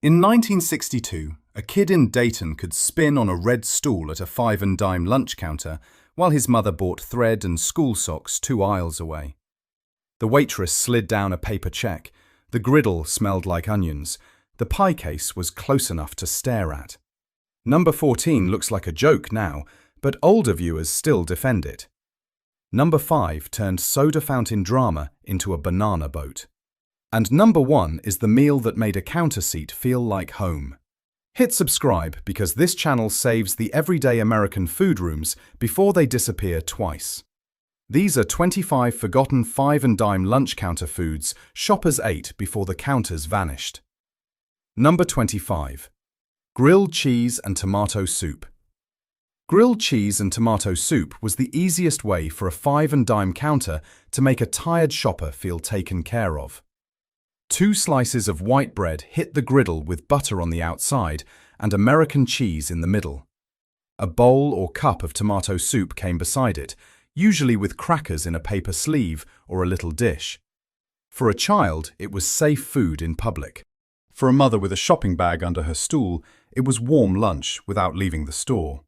In 1962, a kid in Dayton could spin on a red stool at a 5-and-dime lunch counter while his mother bought thread and school socks 2 aisles away. The waitress slid down a paper check, the griddle smelled like onions, the pie case was close enough to stare at. Number 14 looks like a joke now, but older viewers still defend it. Number 5 turned soda fountain drama into a banana boat. And number 1 is the meal that made a counter seat feel like home. Hit subscribe because this channel saves the everyday American food rooms before they disappear twice. These are 25 forgotten 5-and-dime lunch counter foods shoppers ate before the counters vanished. Number 25. Grilled cheese and tomato soup. Grilled cheese and tomato soup was the easiest way for a 5-and-dime counter to make a tired shopper feel taken care of. 2 slices of white bread hit the griddle with butter on the outside and American cheese in the middle. A bowl or cup of tomato soup came beside it, usually with crackers in a paper sleeve or a little dish. For a child, it was safe food in public. For a mother with a shopping bag under her stool, it was warm lunch without leaving the store.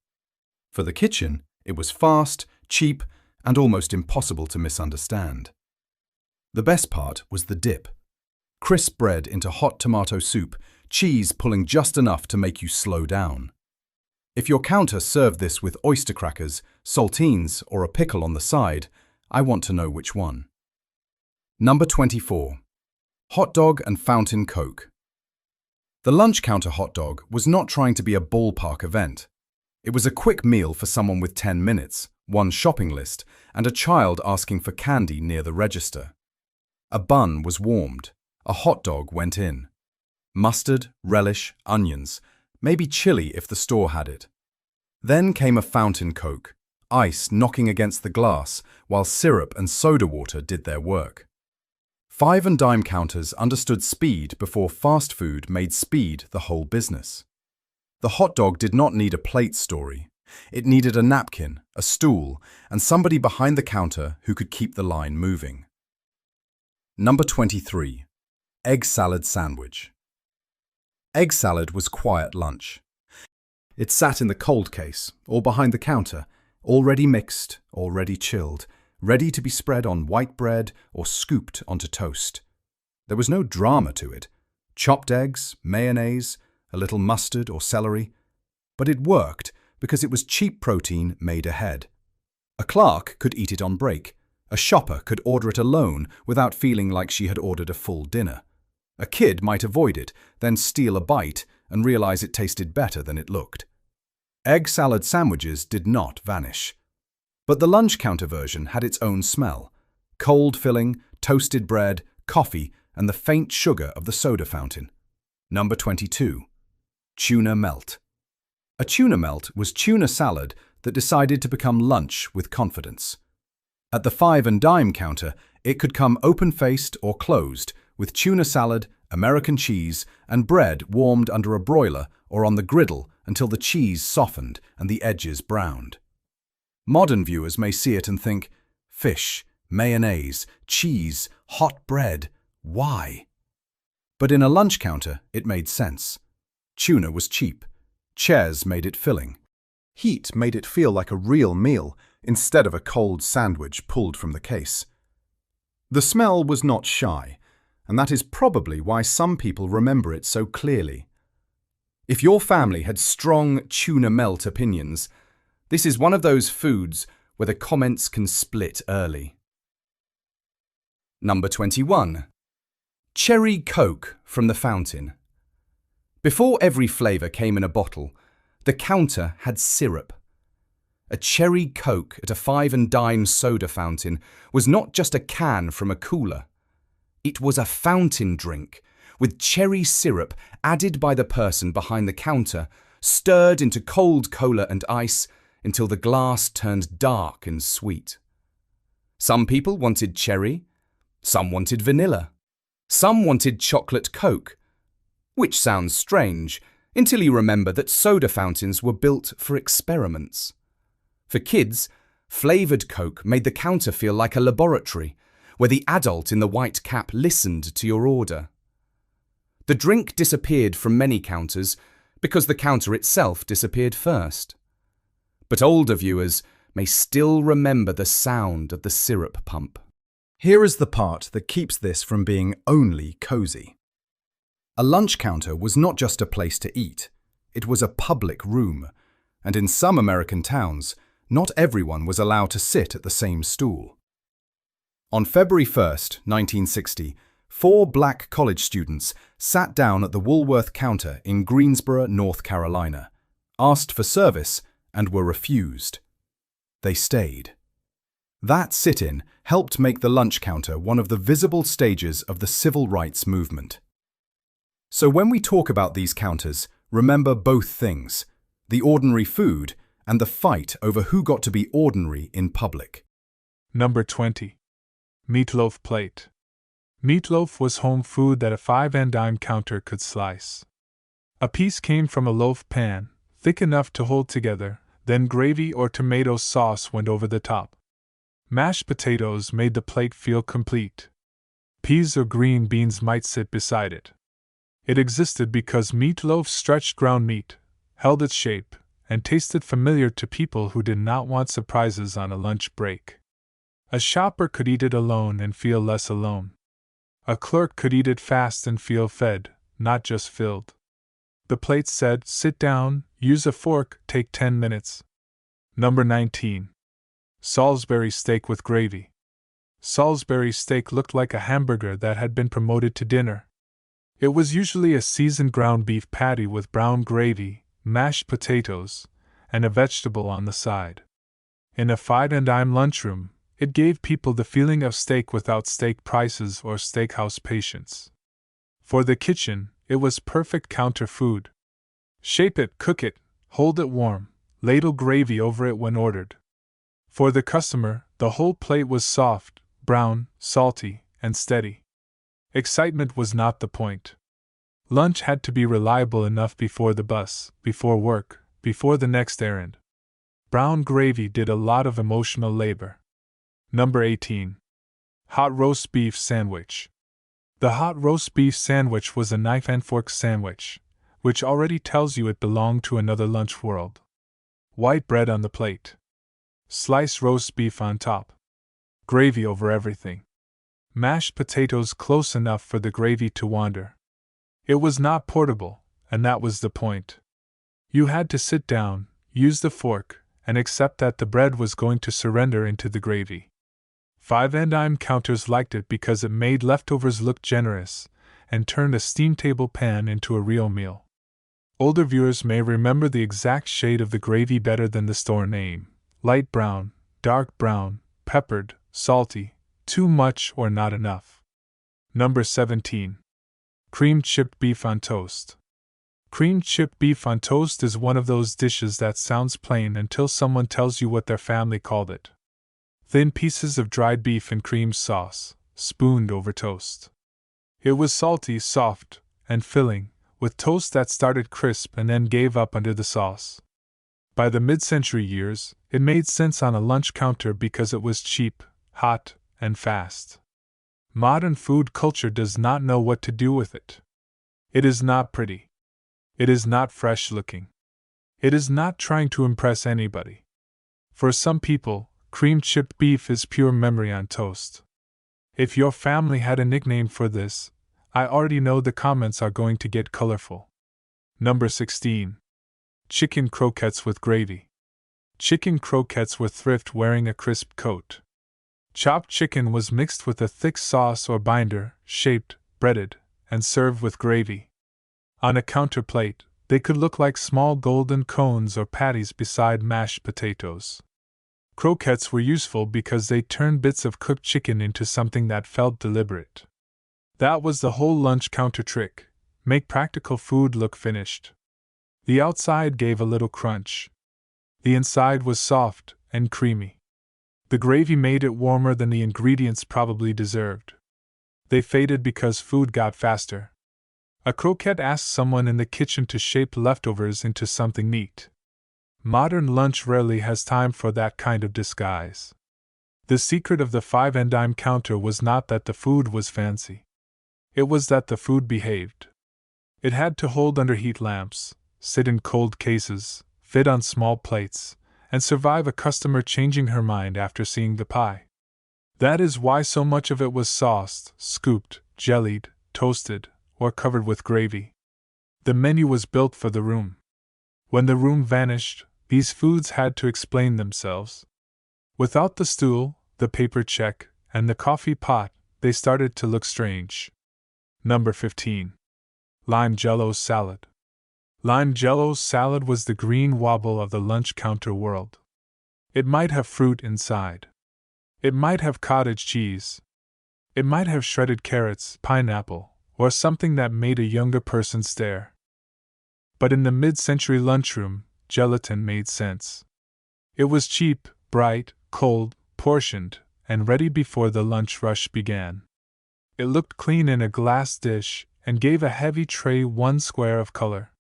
For the kitchen, it was fast, cheap, and almost impossible to misunderstand. The best part was the dip. Crisp bread into hot tomato soup, cheese pulling just enough to make you slow down. If your counter served this with oyster crackers, saltines, or a pickle on the side, I want to know which one. Number 24. Hot dog and fountain Coke. The lunch counter hot dog was not trying to be a ballpark event. It was a quick meal for someone with 10 minutes, one shopping list, and a child asking for candy near the register. A bun was warmed. A hot dog went in. Mustard, relish, onions, maybe chili if the store had it. Then came a fountain Coke, ice knocking against the glass while syrup and soda water did their work. 5-and-dime counters understood speed before fast food made speed the whole business. The hot dog did not need a plate story. It needed a napkin, a stool, and somebody behind the counter who could keep the line moving. Number 23. Egg salad sandwich. Egg salad was quiet lunch. It sat in the cold case, or behind the counter, already mixed, already chilled, ready to be spread on white bread or scooped onto toast. There was no drama to it. Chopped eggs, mayonnaise, a little mustard or celery. But it worked because it was cheap protein made ahead. A clerk could eat it on break. A shopper could order it alone without feeling like she had ordered a full dinner. A kid might avoid it, then steal a bite and realize it tasted better than it looked. Egg salad sandwiches did not vanish. But the lunch counter version had its own smell. Cold filling, toasted bread, coffee, and the faint sugar of the soda fountain. Number 22. Tuna melt. A tuna melt was tuna salad that decided to become lunch with confidence. At the 5-and-dime counter, it could come open-faced or closed, with tuna salad, American cheese, and bread warmed under a broiler or on the griddle until the cheese softened and the edges browned. Modern viewers may see it and think, fish, mayonnaise, cheese, hot bread, why? But in a lunch counter, it made sense. Tuna was cheap. Chairs made it filling. Heat made it feel like a real meal instead of a cold sandwich pulled from the case. The smell was not shy, and that is probably why some people remember it so clearly. If your family had strong tuna melt opinions, this is one of those foods where the comments can split early. Number 21. Cherry Coke from the fountain. Before every flavour came in a bottle, the counter had syrup. A cherry Coke at a 5-and-dime soda fountain was not just a can from a cooler. It was a fountain drink, with cherry syrup added by the person behind the counter, stirred into cold cola and ice until the glass turned dark and sweet. Some people wanted cherry, some wanted vanilla, some wanted chocolate Coke, which sounds strange until you remember that soda fountains were built for experiments. For kids, flavoured Coke made the counter feel like a laboratory, where the adult in the white cap listened to your order. The The drink disappeared from many counters because the counter itself disappeared first. But older viewers may still remember the sound of the syrup pump. Here is the part that keeps this from being only cozy. A lunch counter was not just a place to eat, it was a public room, and in some American towns, not everyone was allowed to sit at the same stool. On February 1st, 1960, 4 black college students sat down at the Woolworth counter in Greensboro, North Carolina, asked for service, and were refused. They stayed. That sit-in helped make the lunch counter one of the visible stages of the civil rights movement. So when we talk about these counters, remember both things, the ordinary food and the fight over who got to be ordinary in public. Number 20. Meatloaf plate. Meatloaf was home food that a 5-and-dime counter could slice. A piece came from a loaf pan, thick enough to hold together, then gravy or tomato sauce went over the top. Mashed potatoes made the plate feel complete. Peas or green beans might sit beside it. It existed because meatloaf stretched ground meat, held its shape, and tasted familiar to people who did not want surprises on a lunch break. A shopper could eat it alone and feel less alone. A clerk could eat it fast and feel fed, not just filled. The plate said, "Sit down, use a fork, take 10 minutes." Number 19. Salisbury steak with gravy. Salisbury steak looked like a hamburger that had been promoted to dinner. It was usually a seasoned ground beef patty with brown gravy, mashed potatoes, and a vegetable on the side. In a 5-and-dime lunchroom, it gave people the feeling of steak without steak prices or steakhouse patience. For the kitchen, it was perfect counter food. Shape it, cook it, hold it warm, ladle gravy over it when ordered. For the customer, the whole plate was soft, brown, salty, and steady. Excitement was not the point. Lunch had to be reliable enough before the bus, before work, before the next errand. Brown gravy did a lot of emotional labor. Number 18. Hot roast beef sandwich. The hot roast beef sandwich was a knife and fork sandwich, which already tells you it belonged to another lunch world. White bread on the plate. Sliced roast beef on top. Gravy over everything. Mashed potatoes close enough for the gravy to wander. It was not portable, and that was the point. You had to sit down, use the fork, and accept that the bread was going to surrender into the gravy. 5-and-dime counters liked it because it made leftovers look generous and turned a steam table pan into a real meal. Older viewers may remember the exact shade of the gravy better than the store name: light brown, dark brown, peppered, salty, too much or not enough. Number 17. Cream chipped beef on toast. Cream chipped beef on toast is one of those dishes that sounds plain until someone tells you what their family called it. Thin pieces of dried beef in cream sauce, spooned over toast. It was salty, soft, and filling, with toast that started crisp and then gave up under the sauce. By the mid-century years, it made sense on a lunch counter because it was cheap, hot, and fast. Modern food culture does not know what to do with it. It is not pretty. It is not fresh-looking. It is not trying to impress anybody. For some people, cream chipped beef is pure memory on toast. If your family had a nickname for this, I already know the comments are going to get colorful. Number 16. Chicken croquettes with gravy. Chicken croquettes were thrift wearing a crisp coat. Chopped chicken was mixed with a thick sauce or binder, shaped, breaded, and served with gravy. On a counter plate, they could look like small golden cones or patties beside mashed potatoes. Croquettes were useful because they turned bits of cooked chicken into something that felt deliberate. That was the whole lunch counter trick: make practical food look finished. The outside gave a little crunch. The inside was soft and creamy. The gravy made it warmer than the ingredients probably deserved. They faded because food got faster. A croquette asked someone in the kitchen to shape leftovers into something neat. Modern lunch rarely has time for that kind of disguise. The secret of the 5-and-dime counter was not that the food was fancy. It was that the food behaved. It had to hold under heat lamps, sit in cold cases, fit on small plates, and survive a customer changing her mind after seeing the pie. That is why so much of it was sauced, scooped, jellied, toasted, or covered with gravy. The menu was built for the room. When the room vanished, these foods had to explain themselves. Without the stool, the paper check, and the coffee pot, they started to look strange. Number 15. Lime Jello Salad. Lime Jello salad was the green wobble of the lunch counter world. It might have fruit inside. It might have cottage cheese. It might have shredded carrots, pineapple, or something that made a younger person stare. But in the mid-century lunchroom, gelatin made sense. It was cheap, bright, cold, portioned, and ready before the lunch rush began. It looked clean in a glass dish and gave a heavy tray one square of color.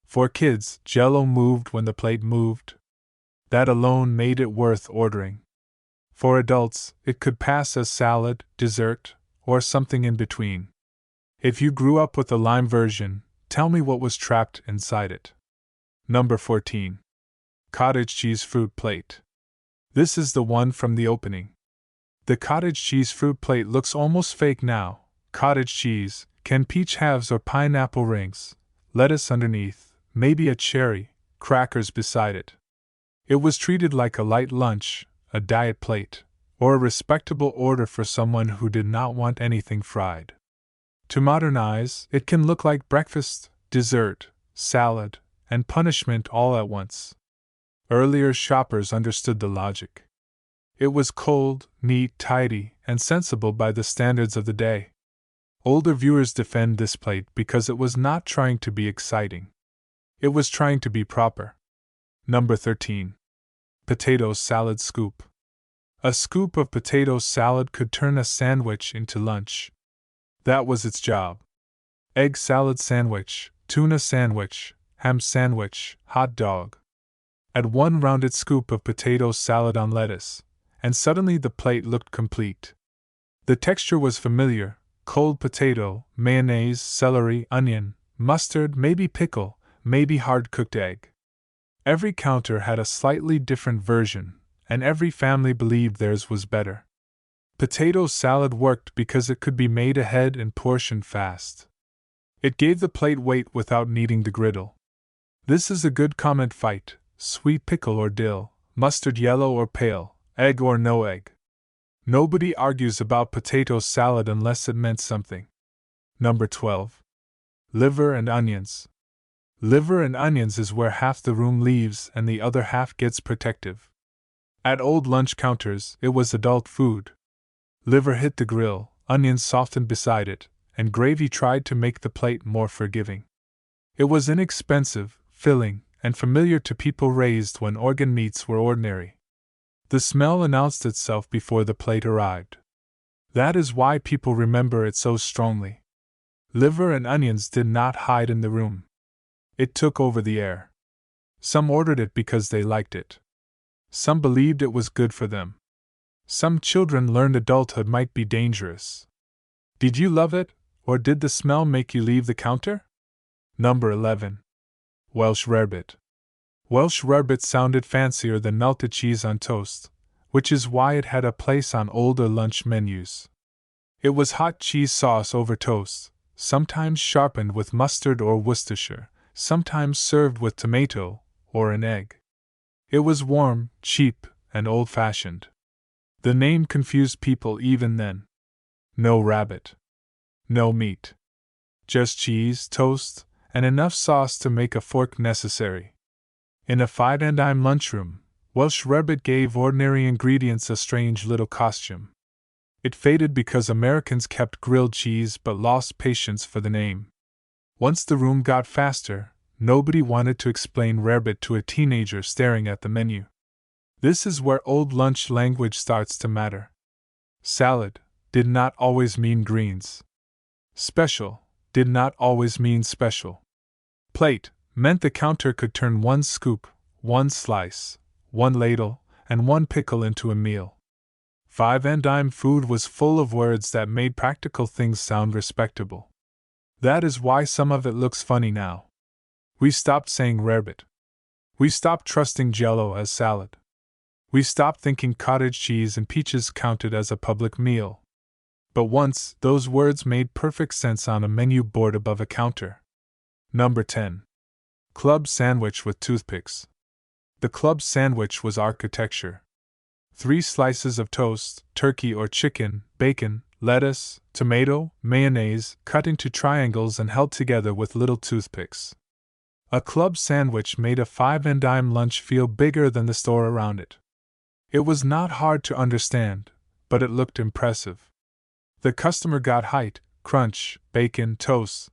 For kids, Jell-O moved when the plate moved. That alone made it worth ordering. For adults, it could pass as salad, dessert, or something in between. If you grew up with the lime version, tell me what was trapped inside it. Number 14. Cottage Cheese Fruit Plate. This is the one from the opening. The cottage cheese fruit plate looks almost fake now. Cottage cheese, canned peach halves or pineapple rings, lettuce underneath, maybe a cherry, crackers beside it. It was treated like a light lunch, a diet plate, or a respectable order for someone who did not want anything fried. To modernize, it can look like breakfast, dessert, salad, and punishment all at once. Earlier shoppers understood the logic. It was cold, neat, tidy, and sensible by the standards of the day. Older viewers defend this plate because it was not trying to be exciting. It was trying to be proper. Number 13. Potato Salad Scoop. A scoop of potato salad could turn a sandwich into lunch. That was its job. Egg salad sandwich, tuna sandwich, ham sandwich, hot dog. Add one rounded scoop of potato salad on lettuce, and suddenly the plate looked complete. The texture was familiar: cold potato, mayonnaise, celery, onion, mustard, maybe pickle, maybe hard-cooked egg. Every counter had a slightly different version, and every family believed theirs was better. Potato salad worked because it could be made ahead and portioned fast. It gave the plate weight without needing the griddle. This is a good comment fight: sweet pickle or dill, mustard yellow or pale, egg or no egg. Nobody argues about potato salad unless it meant something. Number 12. Liver and onions. Liver and onions is where half the room leaves and the other half gets protective. At old lunch counters, it was adult food. Liver hit the grill, onions softened beside it, and gravy tried to make the plate more forgiving. It was inexpensive, filling, and familiar to people raised when organ meats were ordinary. The smell announced itself before the plate arrived. That is why people remember it so strongly. Liver and onions did not hide in the room. It took over the air. Some ordered it because they liked it. Some believed it was good for them. Some children learned adulthood might be dangerous. Did you love it, or did the smell make you leave the counter? Number 11. Welsh rarebit. Welsh rarebit sounded fancier than melted cheese on toast, which is why it had a place on older lunch menus. It was hot cheese sauce over toast, sometimes sharpened with mustard or Worcestershire, sometimes served with tomato or an egg. It was warm, cheap, and old-fashioned. The name confused people even then. No rabbit. No meat. Just cheese, toast, and enough sauce to make a fork necessary. In a five-and-dime lunchroom, Welsh rarebit gave ordinary ingredients a strange little costume. It faded because Americans kept grilled cheese but lost patience for the name. Once the room got faster, nobody wanted to explain rarebit to a teenager staring at the menu. This is where old lunch language starts to matter. Salad did not always mean greens. Special did not always mean special. Plate meant the counter could turn one scoop, one slice, one ladle, and one pickle into a meal. Five-and-dime food was full of words that made practical things sound respectable. That is why some of it looks funny now. We stopped saying rarebit. We stopped trusting Jell-O as salad. We stopped thinking cottage cheese and peaches counted as a public meal. But once, those words made perfect sense on a menu board above a counter. Number 10. Club sandwich with toothpicks. The club sandwich was architecture. 3 slices of toast, turkey or chicken, bacon, lettuce, tomato, mayonnaise, cut into triangles and held together with little toothpicks. A club sandwich made a 5-and-dime lunch feel bigger than the store around it. It was not hard to understand, but it looked impressive. The customer got height, crunch, bacon, toast,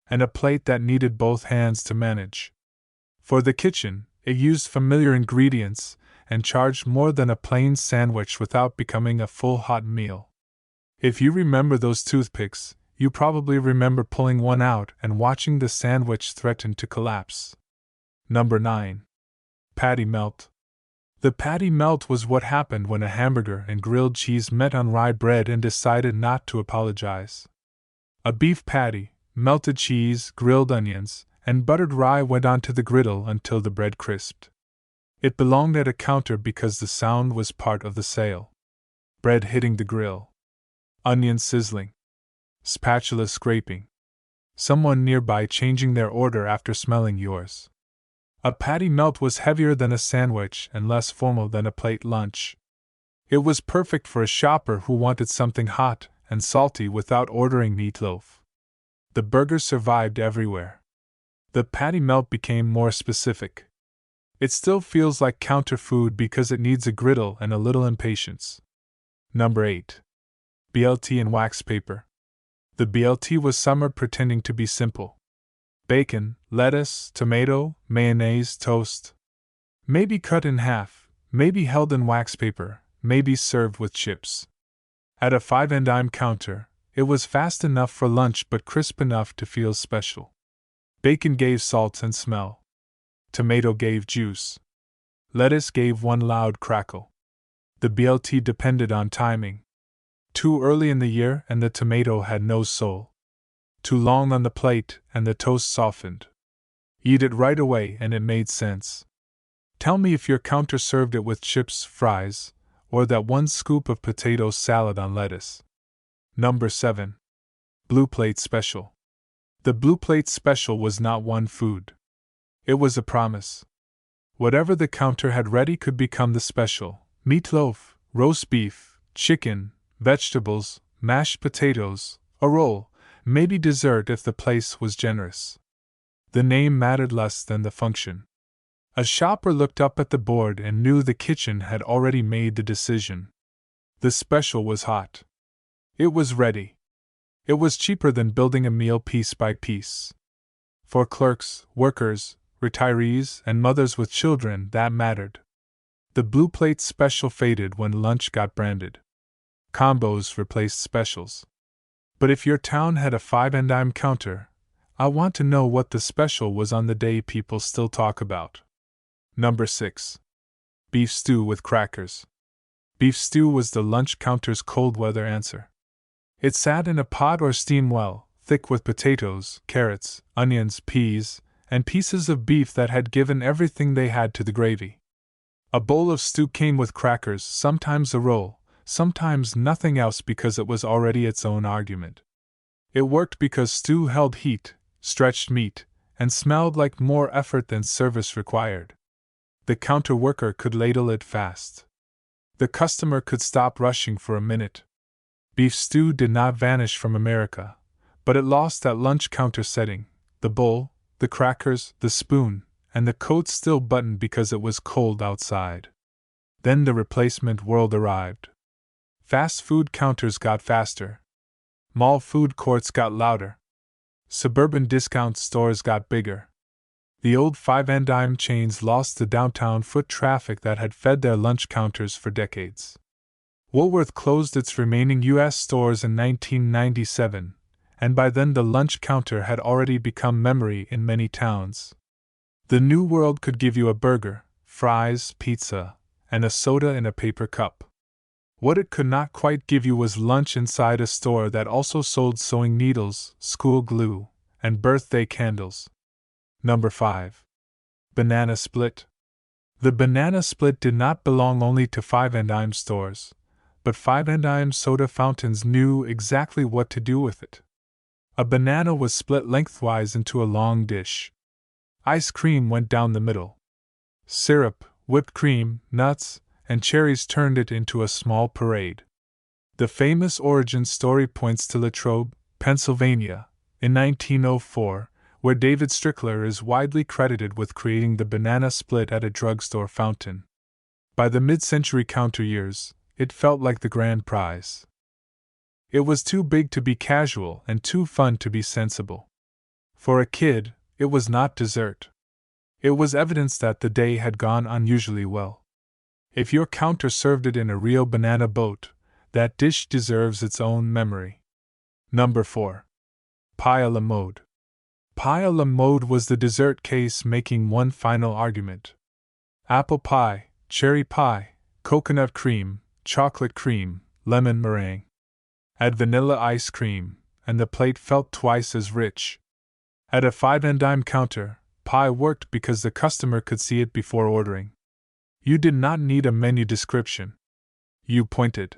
and a plate that needed both hands to manage. For the kitchen, it used familiar ingredients and charged more than a plain sandwich without becoming a full hot meal. If you remember those toothpicks, you probably remember pulling one out and watching the sandwich threaten to collapse. Number 9. Patty melt. The patty melt was what happened when a hamburger and grilled cheese met on rye bread and decided not to apologize. A beef patty, melted cheese, grilled onions, and buttered rye went onto the griddle until the bread crisped. It belonged at a counter because the sound was part of the sale. Bread hitting the grill. Onions sizzling. Spatula scraping. Someone nearby changing their order after smelling yours. A patty melt was heavier than a sandwich and less formal than a plate lunch. It was perfect for a shopper who wanted something hot and salty without ordering meatloaf. The burger survived everywhere. The patty melt became more specific. It still feels like counter food because it needs a griddle and a little impatience. Number 8. BLT and wax paper. The BLT was summer pretending to be simple. Bacon, lettuce, tomato, mayonnaise, toast. Maybe cut in half, maybe held in wax paper, maybe served with chips. At a 5-and-dime counter, it was fast enough for lunch but crisp enough to feel special. Bacon gave salt and smell. Tomato gave juice. Lettuce gave one loud crackle. The BLT depended on timing. Too early in the year and the tomato had no soul. Too long on the plate and the toast softened. Eat it right away and it made sense. Tell me if your counter served it with chips, fries, or that one scoop of potato salad on lettuce. Number 7. Blue Plate Special. The Blue Plate Special was not one food. It was a promise. Whatever the counter had ready could become the special: meatloaf, roast beef, chicken, vegetables, mashed potatoes, a roll, maybe dessert if the place was generous. The name mattered less than the function. A shopper looked up at the board and knew the kitchen had already made the decision. The special was hot. It was ready. It was cheaper than building a meal piece by piece. For clerks, workers, retirees, and mothers with children, that mattered. The Blue Plate Special faded when lunch got branded. Combos replaced specials. But if your town had a 5-and-dime counter, I want to know what the special was on the day people still talk about. Number 6. Beef stew with crackers. Beef stew was the lunch counter's cold weather answer. It sat in a pot or steam well, thick with potatoes, carrots, onions, peas, and pieces of beef that had given everything they had to the gravy. A bowl of stew came with crackers, sometimes a roll, sometimes nothing else because it was already its own argument. It worked because stew held heat, stretched meat, and smelled like more effort than service required. The counter worker could ladle it fast. The customer could stop rushing for a minute. Beef stew did not vanish from America, but it lost that lunch counter setting: the bowl, the crackers, the spoon, and the coat still buttoned because it was cold outside. Then the replacement world arrived. Fast food counters got faster. Mall food courts got louder. Suburban discount stores got bigger. The old 5-and-dime chains lost the downtown foot traffic that had fed their lunch counters for decades. Woolworth closed its remaining U.S. stores in 1997, and by then the lunch counter had already become memory in many towns. The new world could give you a burger, fries, pizza, and a soda in a paper cup. What it could not quite give you was lunch inside a store that also sold sewing needles, school glue, and birthday candles. Number 5. Banana split. The banana split did not belong only to 5-and-dime stores, but 5-and-dime soda fountains knew exactly what to do with it. A banana was split lengthwise into a long dish. Ice cream went down the middle. Syrup, whipped cream, nuts, and cherries turned it into a small parade. The famous origin story points to Latrobe, Pennsylvania, in 1904, where David Strickler is widely credited with creating the banana split at a drugstore fountain. By the mid-century counter years, it felt like the grand prize. It was too big to be casual and too fun to be sensible. For a kid, it was not dessert. It was evidence that the day had gone unusually well. If your counter served it in a real banana boat, that dish deserves its own memory. Number 4. Pie à la mode. Pie à la mode was the dessert case making one final argument. Apple pie, cherry pie, coconut cream, chocolate cream, lemon meringue. Add vanilla ice cream, and the plate felt twice as rich. At a 5-and-dime counter, pie worked because the customer could see it before ordering. You did not need a menu description. You pointed.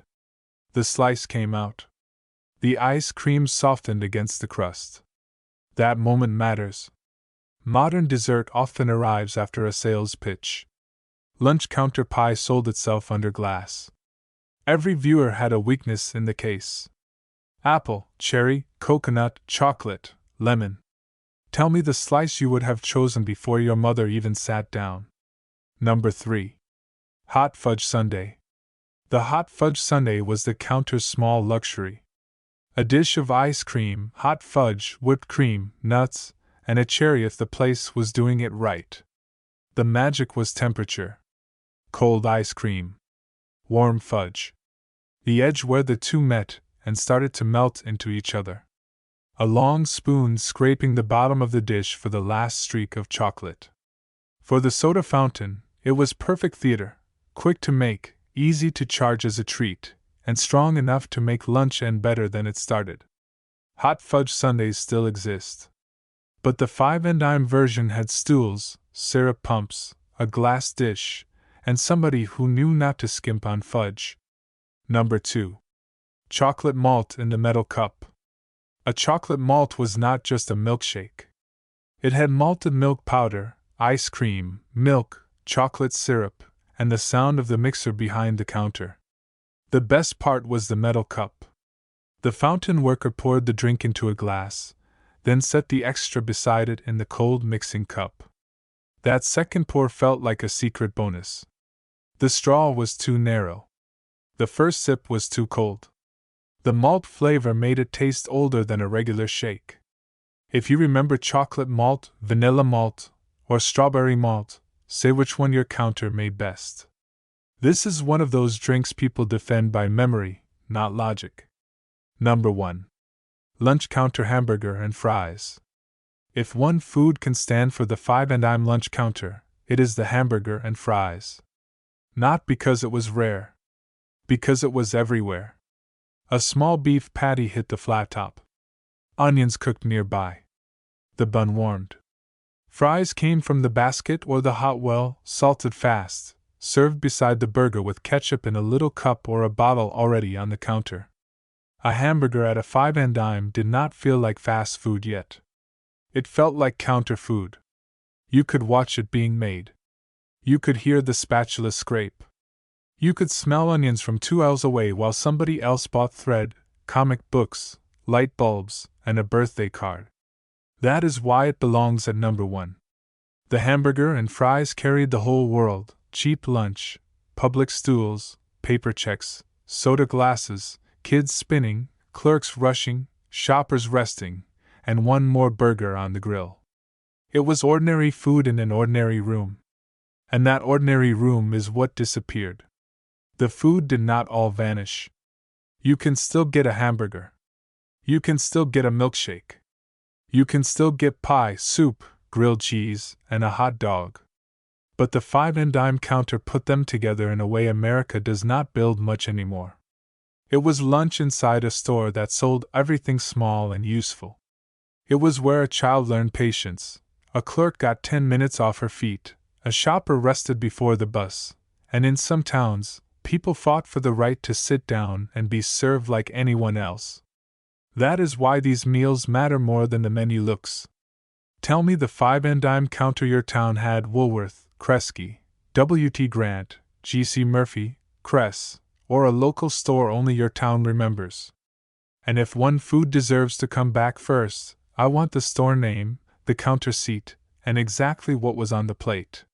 The slice came out. The ice cream softened against the crust. That moment matters. Modern dessert often arrives after a sales pitch. Lunch counter pie sold itself under glass. Every viewer had a weakness in the case. Apple, cherry, coconut, chocolate, lemon. Tell me the slice you would have chosen before your mother even sat down. Number 3. Hot fudge sundae. The hot fudge sundae was the counter's small luxury. A dish of ice cream, hot fudge, whipped cream, nuts, and a cherry if the place was doing it right. The magic was temperature. Cold ice cream. Warm fudge. The edge where the two met and started to melt into each other. A long spoon scraping the bottom of the dish for the last streak of chocolate. For the soda fountain, it was perfect theater, quick to make, easy to charge as a treat, and strong enough to make lunch end better than it started. Hot fudge sundaes still exist. But the 5-and-dime version had stools, syrup pumps, a glass dish, and somebody who knew not to skimp on fudge. Number 2. Chocolate malt in the metal cup. A chocolate malt was not just a milkshake. It had malted milk powder, ice cream, milk, chocolate syrup, and the sound of the mixer behind the counter. The best part was the metal cup. The fountain worker poured the drink into a glass, then set the extra beside it in the cold mixing cup. That second pour felt like a secret bonus. The straw was too narrow. The first sip was too cold. The malt flavor made it taste older than a regular shake. If you remember chocolate malt, vanilla malt, or strawberry malt, say which one your counter made best. This is one of those drinks people defend by memory, not logic. Number 1. Lunch counter hamburger and fries. If one food can stand for the 5-and-dime lunch counter, it is the hamburger and fries. Not because it was rare. Because it was everywhere. A small beef patty hit the flat top. Onions cooked nearby. The bun warmed. Fries came from the basket or the hot well, salted fast, served beside the burger with ketchup in a little cup or a bottle already on the counter. A hamburger at a 5-and-dime did not feel like fast food yet. It felt like counter food. You could watch it being made. You could hear the spatula scrape. You could smell onions from 2 aisles away while somebody else bought thread, comic books, light bulbs, and a birthday card. That is why it belongs at number 1. The hamburger and fries carried the whole world: cheap lunch, public stools, paper checks, soda glasses, kids spinning, clerks rushing, shoppers resting, and one more burger on the grill. It was ordinary food in an ordinary room. And that ordinary room is what disappeared. The food did not all vanish. You can still get a hamburger. You can still get a milkshake. You can still get pie, soup, grilled cheese, and a hot dog. But the 5 and dime counter put them together in a way America does not build much anymore. It was lunch inside a store that sold everything small and useful. It was where a child learned patience, a clerk got 10 minutes off her feet, a shopper rested before the bus, and in some towns, people fought for the right to sit down and be served like anyone else. That is why these meals matter more than the menu looks. Tell me the 5 and dime counter your town had: Woolworth, Kresge, W.T. Grant, G.C. Murphy, Kresge, or a local store only your town remembers. And if one food deserves to come back first, I want the store name, the counter seat, and exactly what was on the plate.